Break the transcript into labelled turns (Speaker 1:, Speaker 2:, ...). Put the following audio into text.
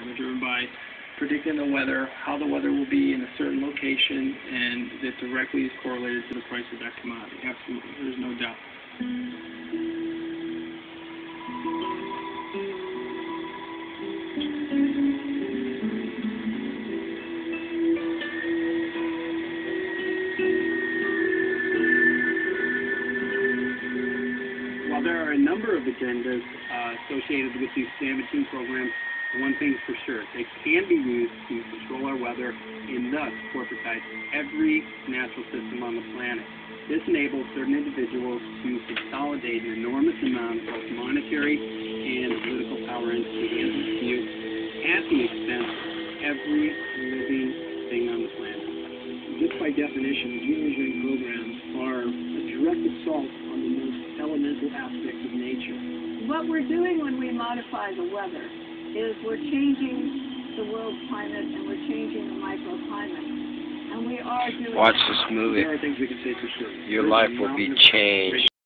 Speaker 1: They're driven by predicting the weather, how the weather will be in a certain location, and that directly is correlated to the price of that commodity. Absolutely, there's no doubt. While there are a number of agendas associated with these SAM-2 programs, one thing's for sure, they can be used to control our weather and thus corporatize every natural system on the planet. This enables certain individuals to consolidate an enormous amount of both monetary and political power into the hands of few at the expense of every living thing on the planet.
Speaker 2: Just by definition, the geoengineering programs are a direct assault on the most elemental aspects of nature.
Speaker 3: What we're doing when we modify the weather is we're changing the world climate and we're changing the microclimate. And we are doing...
Speaker 4: Watch this movie.
Speaker 2: There are things we can say for sure.
Speaker 4: Your life will be changed.